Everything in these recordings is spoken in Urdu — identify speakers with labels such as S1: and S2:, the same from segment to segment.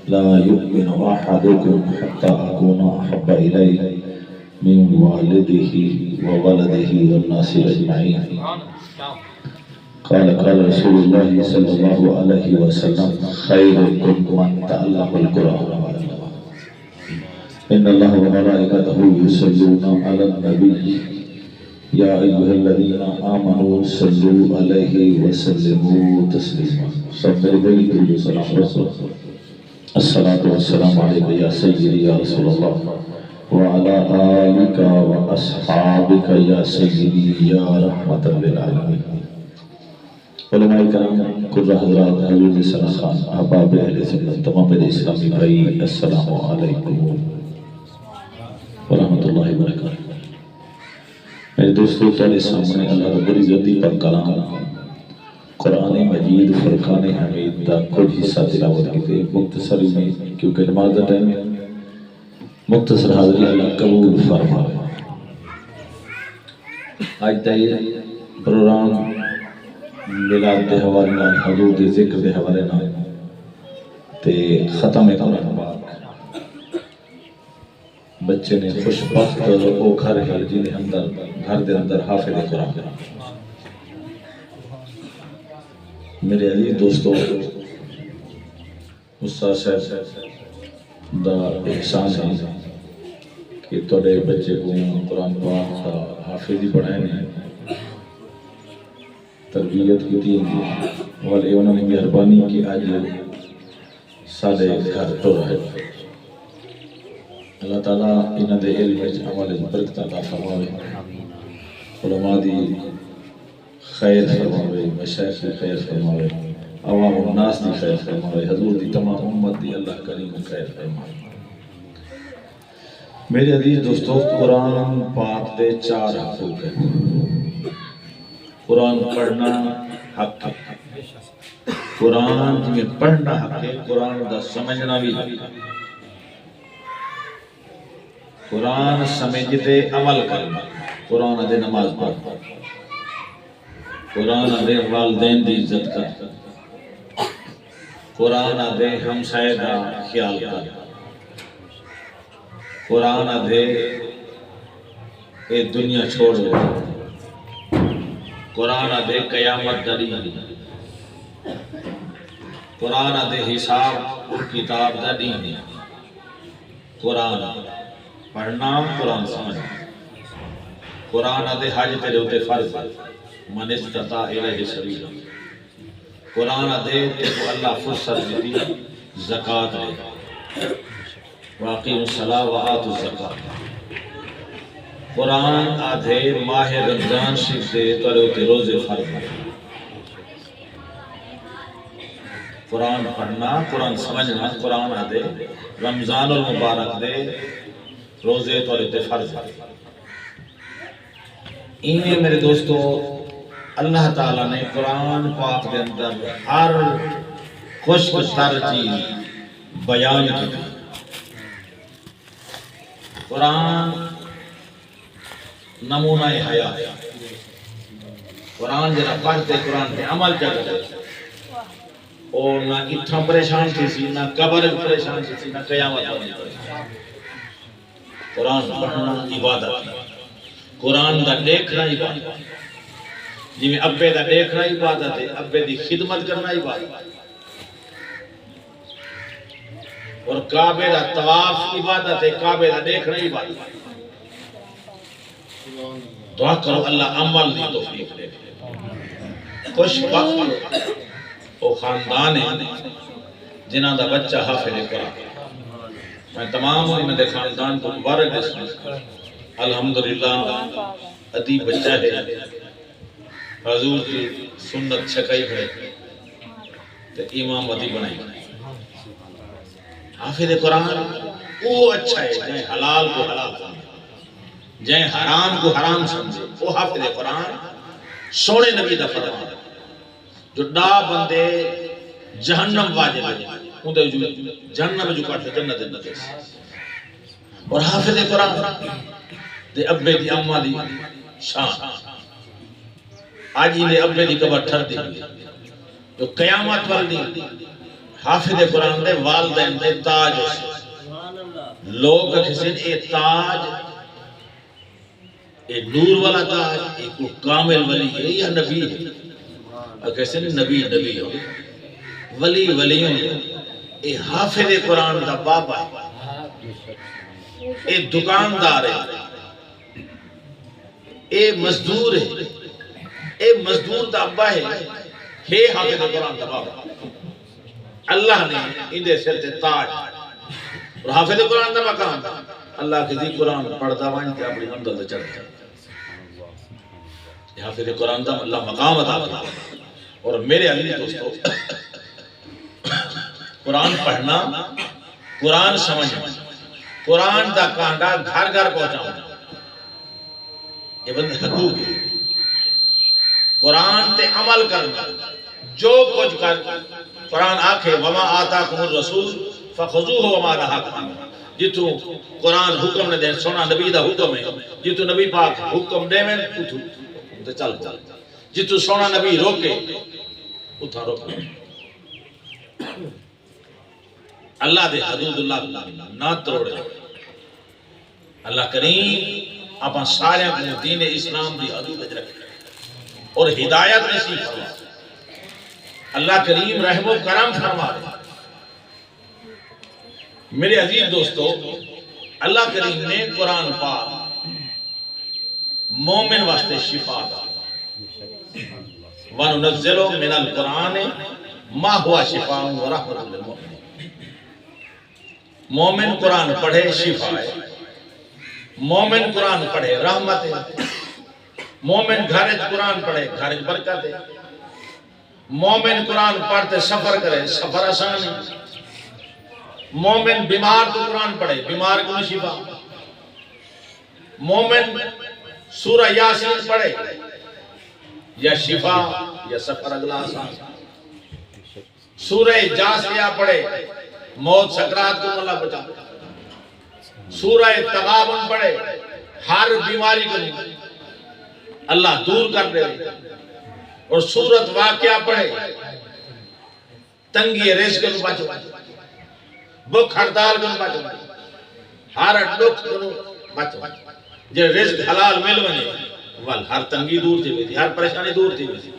S1: لا يؤمن أحدكم حتى أكون أحب إليه من والده وولده والناس أجمعين. قال رسول الله صلى الله عليه وسلم خيركم من تعلم القرآن وعلمه إن الله وملائكته يصلون على النبي يا أيها الذين آمنوا صلوا عليه وسلموا تسليما. صلى الله وسلم الصلاة والسلام عليك يا سيدي يا رسول الله وعلى آلك وأصحابك يا سيدي يا رحمة للعالمين. علماء کرام، قرہ حضرات، حضور صلی اللہ علیہ وسلم، احباب اہل سنت، تمام میرے اسلامی بھائی، السلام علیکم ورحمۃ اللہ وبرکاتہ۔ میرے دوستو، تمہارے سامنے اللہ رب العزت پر کلام قرآن مجید فرقان حمید دا کچھ حصہ تلاوت کیتے، مختصر میں، کیونکہ نماز دا ٹائم ہے، مختصر حاضری اللہ قبول فرمائے۔ آج تائی پروگرام میلاد دے حوالے نال، حضور دے ذکر دے حوالے نال تے ختم قرآن پاک بچے نے خوش بخت او گھر ہے جن اندر گھر دے اندر حافظ قرآن۔ میرے عزیز دوستو، استاد صاحب دا احسان ہے کہ توڑے بچے کو قرآن پاک کا حافظ ہی پڑھائے ہیں، تربیت کی تین دی، والے انہوں نے مہربانی کی آج سادے گھر تو رہے۔ اللہ تعالیٰ انہوں دے علم عمل برکت عطا فرماوے، علماء دی خیر فرماوے، مشایخ دی خیر فرماوے، عوام الناس دی خیر فرماوے، حضور دی تمام امت دی اللہ کریم خیر فرماوے۔ میرے عزیز دوستو، قرآن پاک دے 4 حقوق ہیں۔ قرآن پڑھنا حق ہے، قرآن میں پڑھنا حق ہے، قرآن دا سمجھنا بھی حق ہے، قرآن سمجھتے عمل کرنا، قرآن دے نماز پڑھنا، قرآن دے والدین دی عزت کرنا، قرآن دے ہمسائے دا خیال کرنا، قرآن دے اے دنیا چھوڑ دے، قرآن دے قیامت دری، قرآن دے حساب کتاب دا دین، قرآن پڑھنا، قرآن سمجھنا، قرآن دے حج تیرے ہوتے فرض، من استطاع الیہ سبیلا، قرآن دے تو اللہ فرصت دی زکاة دے، واقعی الصلاة وآتوا الزکاة، قرآن آدھے ماہ رمضان شریف دے تیرے ہوتے روزے فرض، قرآن پڑھنا، قرآن سمجھنا، قرآن آدھے رمضان المبارک دے روزے تو فرض ہے۔ انہیں میرے دوستو، اللہ تعالیٰ نے قرآن پاک دے اندر ہر خشک تر چیز بیان کی۔ قرآن نمونہ حیات، قرآن جنہ پڑھتے قرآن پہ عمل کرتے، اور نہ اتنا پریشان تھی سی، نہ قبر پریشان تھی سی، نہ قیامت پریشان۔ قرآن پڑھنا عبادت، قرآن دا دیکھنا عبادت، جی میں ابے دا دیکھنا عبادت ہے، ابے دی خدمت کرنا عبادت، اور کعبے دا طواف عبادت ہے، کعبے دا دیکھنا عبادت۔ دعا کرو اللہ عمل دی توفیق دے۔ خوش بخت او خاندان ہے جنہ دا بچہ حافظ قرآن۔ میں تمام ان دے خاندان کو مبارک دیتا ہوں، الحمدللہ ادیب بچہ ہے، حضور کی سنت چھکائی ہے، تو امام ادیب بنائی ہے۔ حافظ قرآن وہ اچھا ہے جائیں حلال کو حلال سمجھے، جائیں حرام کو حرام سمجھے، وہ حافظ قرآن سونے نبی دا فرمان ہے۔ جو ڈا بندے جہنم واجب ہے، جہنم جو کاٹھے جنت جنت ہے، اور حافظ قرآن دے ابے دی اممہ دی شان، آج ہی دے ابے دی قبر ٹھر دی، جو قیامت والی حافظ قرآن دے والدین دے تاج لوگ کسی اے تاج اے نور والا تاج اے کو کامل ولی ہے یا نبی ہے کیسے نبی نبی ہو ولی ولی ہو اے حافظ قرآن دا بابا ہے اے دکاندار ہے اے مزدور ہے اے مزدور دا ابا ہے حافظ قرآن دا بابا اللہ نے اندے سر تے تاج اور حافظ قرآن دا مقام اللہ کے دی قرآن پڑھتا وانتے اپنی اندر دے چڑھتا حافظ قرآن دا اللہ مقام عطا کرتا اور میرے علی دوستو قرآن پڑھنا قرآن سمجھنا قرآن دا کانڈا گھر گھر پہنچاؤں یہ بندے حقوق ہے قرآن تے عمل کرنا جو کچھ کر قرآن آکھے وما آتاکم الرسول فخذوہ وما نہاکم جتو قرآن حکم نے دیں سونا نبی دا حکم ہے جتو نبی پاک حکم دے میں اتھو چل جتو سونا نبی روکے اتھا روکے اللہ دے حدود اللہ نہ توڑے اللہ کریم اپنا سارے اپنے دین اسلام دی حدود رکھے اور ہدایت نصیب فرما اللہ کریم رحم و کرم فرما میرے عزیز دوستو اللہ کریم نے قرآن پاک مومن واسطے شفا دا وَنُنَزِّلُ مِنَ الْقُرْآنِ مَا هُوَ شِفَاءٌ وَرَحْمَةٌ لِلْمُؤْمِنِينَ مومن قرآن پڑھے شفا ہے مومن قرآن پڑھے رحمت ہے مومن گھرج قرآن پڑھے گھرج برکت ہے مومن قرآن پڑھتے سفر کرے سفر آسان ہے مومن بیمار تو قرآن پڑھے بیمار کو شفا مومن سورہ یاسین پڑھے یا شفا یا سفر اگلا آسان سورہ جاسیہ پڑھے موت سکرات کو اللہ بچا سورہ تغابن پڑھے ہر بیماری کو اللہ دور کر دے اور سورت واقعہ پڑھے تنگی رزق کو بچو بھوک ہڑتال کو بچو ہر دکھ کو بچو جو رزق حلال مل ونے ول ہر تنگی دور تھی ویسی ہر پریشانی دور تھی ویسی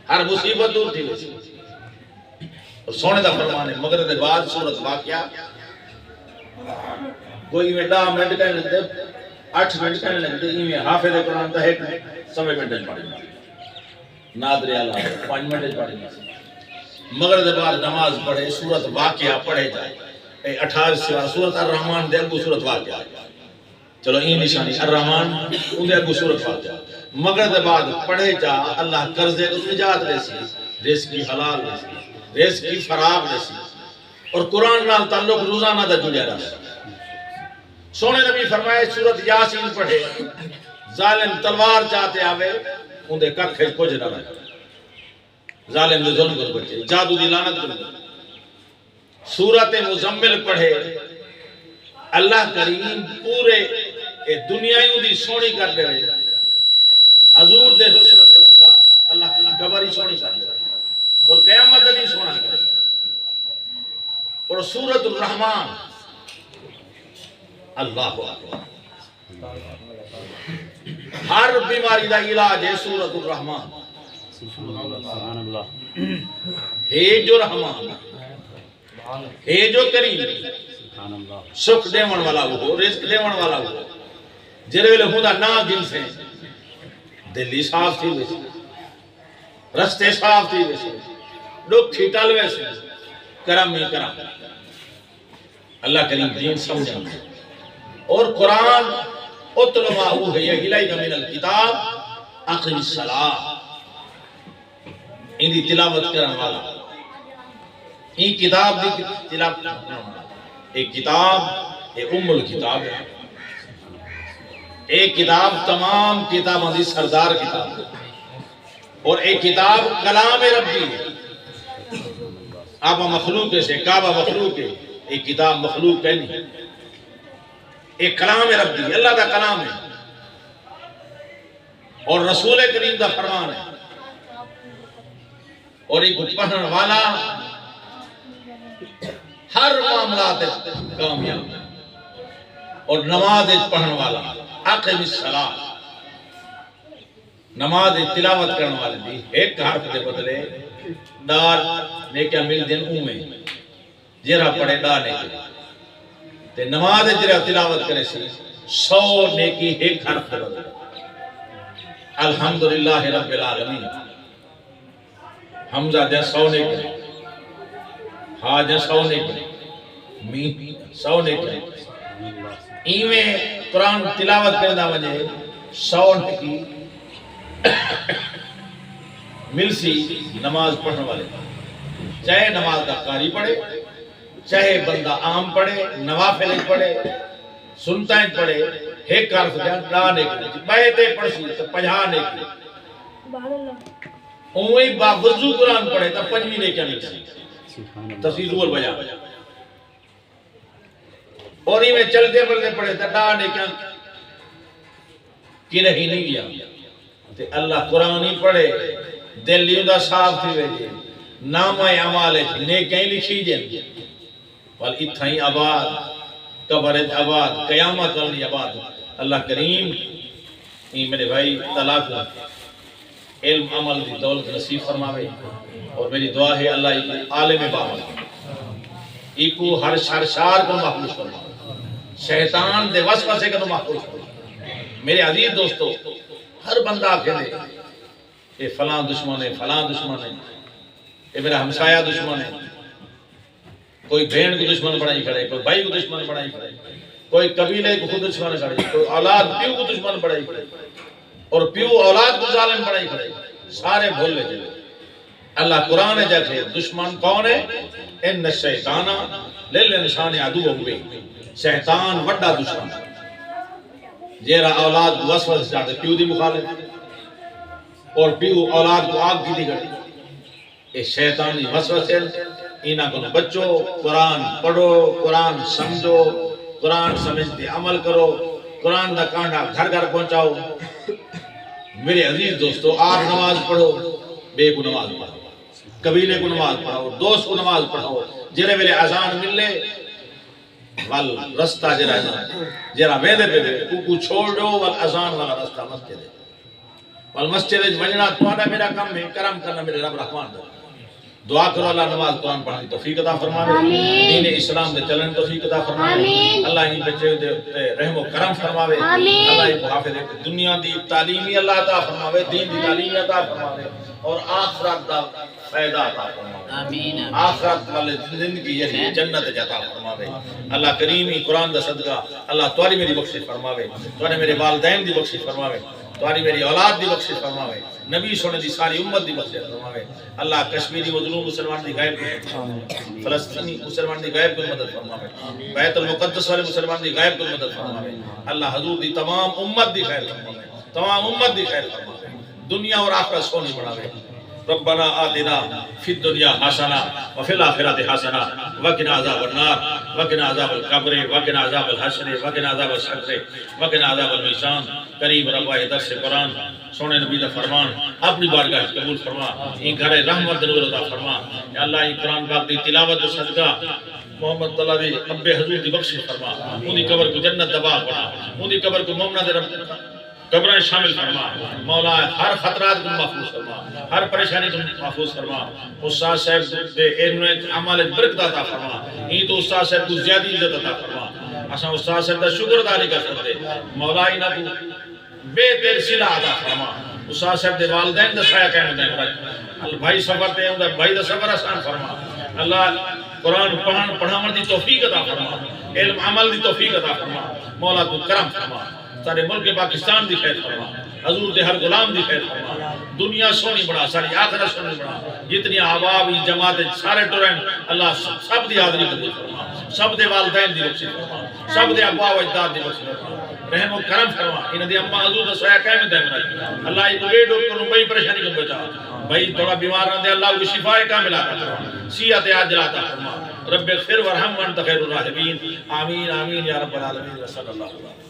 S1: ہر مصیبت دور تھی ویسی اور سونے دا فرمان ہے مگر دے بعد سورت واقعہ کوئی میں 10 منٹ کہنے لگتے 8 منٹ کہنے لگتے یہ حافظ قرآن دا ایک سمے منٹ پڑھی نادر اللہ 5 منٹ پڑھی مگر دے بعد نماز پڑھے سورت واقعہ پڑھے جائے 18 سورہ سورت الرحمن دے اگو سورت واقعہ چلو این نشانی الرحمن ان دے اگو سورت واقعہ مگر دے بعد پڑھے جا اللہ قرضے کو نجات لیسی رزق کی حلال لیسی رزق کی فراغ لیسی اور قرآن نال تعلق روزانہ دا جڑیا رہا سونے نبی فرمائے سورت یاسین پڑھے ظالم تلوار چاہتے آوے ان دے ککھ کچھ نہ رہے ظالم دے ظلم کر بچے جادو دی لعنت کر سورت مزمل پڑھے اللہ کریم پورے دنیاوں دی سونی کر دے حضور دے حسن صدقہ اللہ قبری سونی کر دے اور قیامت دی سونا کر دے اور سورت الرحمن اللہ اکبر ہر بیماری دا علاج ہے سورت الرحمن ہے جو رحمان ہے جو کریم سکھ دیون والا ہو رزق دیون والا ہو جرے ویلے ہوندا نا دل سے دلی صاف تھی ویسے رستے صاف تھی ویسے لوگ کھیٹال ویسے کرم ہی کرم اللہ کریم دین سمجھا اور قرآن اتلو ما اوحی الیک من الکتاب اقم الصلاۃ ان دی تلاوت کرن والا این کتاب دی تلاوت کرن والا ایک کتاب ایک ام الکتاب ہے ایک کتاب تمام کتابوں دی سردار کتاب ہے اور ایک کتاب کلام ربی ہے آبا مخلوق سے کعبہ مخلوق ہے ایک کتاب مخلوق ہے نہیں ایک کلام ربی ہے اللہ کا کلام ہے اور رسول کریم کا فرمان ہے اور ایک پڑھنے والا
S2: ہر معاملات کامیاب اور نماز پڑھن والا اقیم الصلاۃ نماز تلاوت کرن والے دی ایک حرف دے بدلے ڈار نیکیاں مل دین اوویں جیڑا پڑھے ڈا نیکی تے نماز جڑا تلاوت کرے سی 100 نیکی ایک حرف دے بدلے الحمدللہ رب العالمین حمزہ دے 100 نیکی ہا دے 100 نیکی می 100 نیکی ایویں قرآن تلاوت کرنا وجہ 100 نیکی مل سی نماز پڑھنے والے چاہے نماز کا قاری پڑھے چاہے بندہ عام پڑھے نوافل پڑھے سنتا پڑھے ایک حرف دے ڈا نیکی بیتے پڑھ سی تو 50 نیکی اوہی با وضو قرآن پڑھے تو 5 نیکیاں مل سی تفسیر اول بجا اور ہی میں چلتے بلتے پڑھے تو ڈا نیکیاں کی نہیں گیا تے اللہ قرآن ہی پڑھے دل لیندہ صاف تھی ویجے نامہ اعمال نیکیں لکھی جن وال اتھائی آباد قبرت آباد قیامت والی آباد اللہ کریم میرے بھائی طلاق علم عمل دی دولت نصیب فرماوے اور میری دعا ہے اللہ عالم باور ایکو ہر شار کو محفوظ فرماوے شیطان دے وسوسے کو محفوظ فرماوے میرے عزیز دوستو ہر بندہ آکھے دے یہ فلاں دشمن ہے فلاں دشمن ہے یہ میرا ہمسایہ دشمن ہے کوئی بہن کو دشمن بنائی کھڑے کوئی بھائی کو دشمن بنائی کھڑے کوئی قبیلے کو خود دشمن کھڑے کوئی اولاد پیو کو دشمن بنائی کھڑے اور پیو اولاد کو ظالم بنائی کھڑے سارے بھول لے جلے اللہ قرآن ہے جاکے دشمن کون ہے ان الشیطانہ للانسان عدو ہوئے شیطان وڈا دشمن جیرا اولاد کو وسوس جاتے پیو دی مخالف اور پیو اولاد کو آگ کی دی گڑی یہ شیطانی وسوس ہے اینا کو بچو قرآن پڑھو قرآن سمجھو قرآن سمجھتے عمل کرو قرآن دا کانڈا گھر گھر پہنچاؤ میرے عزیز دوستو آپ نماز پڑھو بے کو نماز پڑھو قبیلے کو نماز پڑھو دوست کو نماز پڑھو جرے میرے اذان ملے وال رستہ جرا ویدے پہ دے کو چھوڑ دو وال اذان والا رستہ مسجد ہے وال مسجد وجنا تواڈا میرا کم ہے کرم کرنا میرے رب رحمان دو دعا کرو اللہ نماز قرآن پڑھنے توفیق عطا فرماوے دین اسلام دے چلن توفیق عطا فرماوے اللہ ان بچے دے رحم و کرم فرماوے اللہ ان حافظ دنیا دی تعلیمی اللہ عطا فرماوے دین دی تعلیم عطا فرماوے اور آخرت دا فائدہ عطا فرماوے آخرت والے زندگی یعنی جنت عطا فرماوے اللہ کریمی قرآن دا صدقہ اللہ تواری میری بخشش فرماوے تواری میرے والدین دی بخشش فرماوے تواری میری اولاد دی بخشش فرماوے نبی سونے دی ساری امت دی بخشش فرماوے اللہ کشمیری مظلوم مسلمان دی غائب فلسطینی مسلمان دی غائب کو مدد فرماوے بیت المقدس والے مسلمان دی غائب کو مدد فرماوے اللہ حضور دی تمام امت دی خیر فرماوے تمام امت دی خیر فرماوے دنیا اور آخرت سونی بناوے ربنا آتنا فی الدنیا حسنہ وفی الآخرۃ حسنہ وقنا عذاب النار وقنا عذاب القبر وقنا عذاب الحشر وقنا عذاب الشقر وقنا عذاب المیزان قریب رب درس قرآن سونے نبی دا فرمان اپنی بارگاہ قبول فرما ان گھر رحمت نور عطا فرما یا اللہ ان قرآن پاک دی تلاوت و صدقہ محمد اللہ دی اب حضور دی بخشش فرما ان دی قبر کو جنت دا باغ بنا ان دی قبر کو مومنہ دے رب قبریں شامل فرما مولا ہر خطرات کو محفوظ فرما ہر پریشانی کو محفوظ فرما استاد صاحب دے علم عمل برکت عطا فرما این تو استاد صاحب کو زیادہ عزت عطا فرما اساں استاد صاحب دا شکر ادا نہیں کر سکتے مولا انہاں کو بہتر صلہ عطا فرما استاد صاحب دے والدین دا سایہ قائم دائم رکھ بھائی سفر تے ہوندا بھائی دا سفر آسان فرما اللہ قرآن پڑھاون دی توفیق عطا فرما علم عمل دی توفیق عطا فرما مولا تو کرم فرما سارے ملک پاکستان دی خیر فرما حضور دے ہر غلام دی خیر فرما دنیا سونی بڑا ساری آخرت سونی بڑا جتنی آباب جماعت سارے ٹورین اللہ سب دی حاضری قبول فرما سب دے والدین دی بخشش فرما سب دے ابا و اجداد دی بخشش فرما رحم و کرم فرما انہاں دی اماں حضور دا سایہ قائم دائم رکھ اللہ ایک بے ڈاکٹر نوں بڑی پریشانی کو بچا بھائی تھوڑا بیمار رہندے اللہ کو شفا کامل عطا فرما صحت عاجل عطا فرما رب اغفر وارحم وانت خیر الراحمین آمین آمین یا رب العالمین صلی اللہ علیہ وسلم